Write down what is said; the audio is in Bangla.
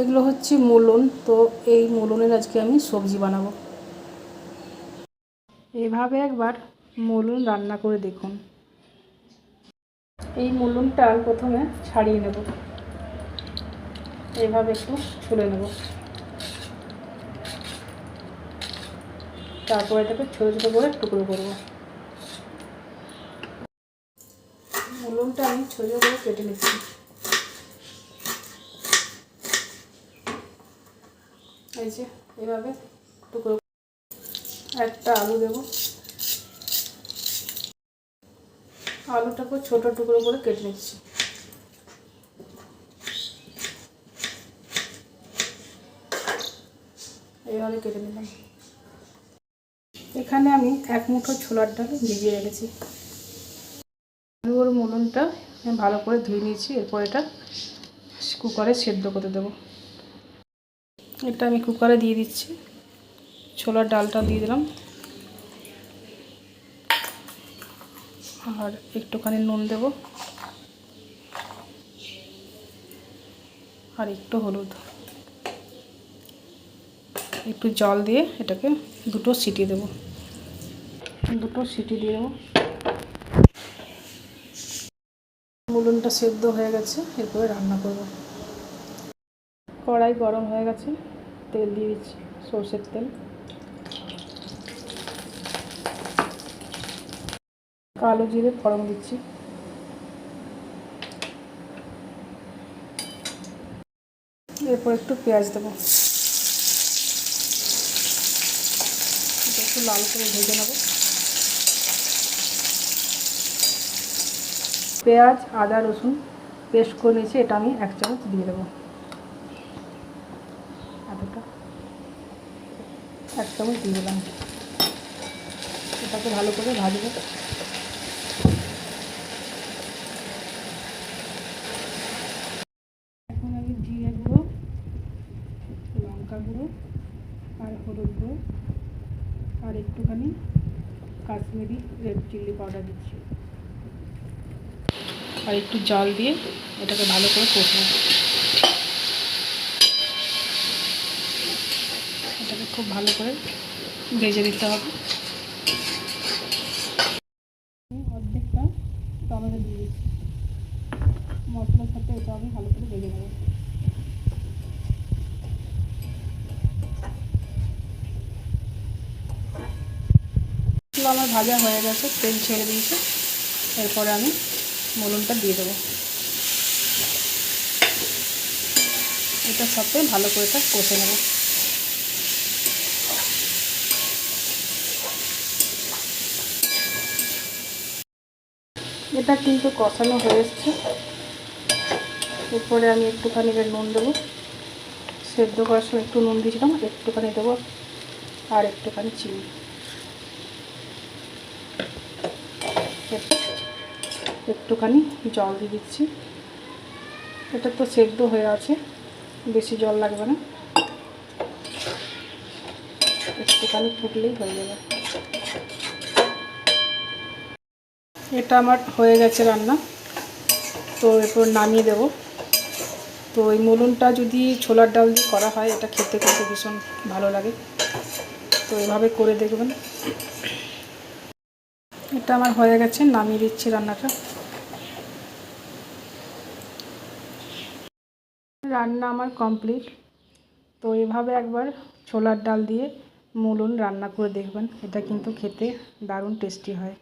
এগুলো হচ্ছে মূলন। তো এই মূলনের আজকে আমি সবজি বানাবো। এভাবে একবার মূলন রান্না করে দেখুন। এই মূলনটা প্রথমে ছাড়িয়ে নেব, এইভাবে একটু ছুলে নেব, তারপর এটাকে ছোটো ছোটো করে টুকরো করব। মূলনটা আমি ছোটো ছোটো করে কেটে নিচ্ছি। এই যে এভাবে টুকরো। একটা আলু দেব, আলুটাকে ছোটো টুকরো করে কেটে নিচ্ছি। এইভাবে কেটে নিলাম। এখানে আমি 1 মুঠো ছোলার ডাল ভিজিয়ে রেখেছি। আলু আর মূলনটা আমি ভালো করে ধুয়ে নিয়েছি। এরপর এটা কুকারে সেদ্ধ করে দেব। এটা আমি কুকারে দিয়ে দিচ্ছি। ছোলার ডালটা দিয়ে দিলাম, আর একটুখানি নুন দেব, আর একটু হলুদ, একটু জল দিয়ে এটাকে 2টো সিটি দেব। 2টো সিটি দিয়ে দেবো। মূলনটা সেদ্ধ হয়ে গেছে, এরপরে রান্না করব। কড়াই গরম হয়ে গেছে, তেল দিয়ে দিচ্ছি, সরষের তেল। কালো জিরে ফোড়ন দিচ্ছি। এরপর একটু পেঁয়াজ দেবো, এটা একটু লাল করে ভেজে নেব। পেঁয়াজ, আদা, রসুন পেস্ট করে নিয়েছি, এটা আমি 1 চামচ দিয়ে দেবো। আদাটা 1 চামচ দিয়ে দিলাম। এটাকে ভালো করে ভাজবো। এখন আমি জিরে গুঁড়ো, লঙ্কা গুঁড়ো, আর হলুদ গুঁড়ো, আর একটুখানি কাশ্মীরি রেড চিলি পাউডার দিচ্ছি, আর একটু জল দিয়ে এটাকে ভালো করে কষবো। এটাকে খুব ভালো করে ভেজে দিতে হবে। অর্ধেকটা টমেটো দিয়ে দিচ্ছি, মশলার সাথে এটা আমি ভালো করে ভেজে নেব। মশলা আমার ভাজা হয়ে গেছে, তেল ছেড়ে দিয়েছে। এরপরে আমি মূলনটা দিয়ে দেবো। এটার সাথে ভালো করে এটা কষে নেব। এটা কিন্তু কষানো হয়ে এসছে। এরপরে আমি একটুখানি নুন দেবো। সেদ্ধ করার সময় একটু নুন দিয়েছিলাম, একটুখানি দেবো, আর একটুখানি চিনি। একটুখানি জল দিয়ে দিচ্ছি। এটা তো সেদ্ধ হয়ে আছে, বেশি জল লাগবে না, একটুখানি ফুটলেই হয়ে যাবে। এটা আমার হয়ে গেছে রান্না। তো এরপর নামিয়ে দেব। তো এই মূলনটা যদি ছোলার ডাল দিয়ে করা হয়, এটা খেতে কিন্তু ভীষণ ভালো লাগে। তো এভাবে করে দেখবেন। এটা আমার হয়ে গেছে, নামিয়ে দিচ্ছি রান্নাটা। রান্না আমার কমপ্লিট। তো এভাবে একবার ছোলার ডাল দিয়ে মূলন রান্না করে দেখবেন, এটা কিন্তু খেতে দারুণ টেস্টি হয়।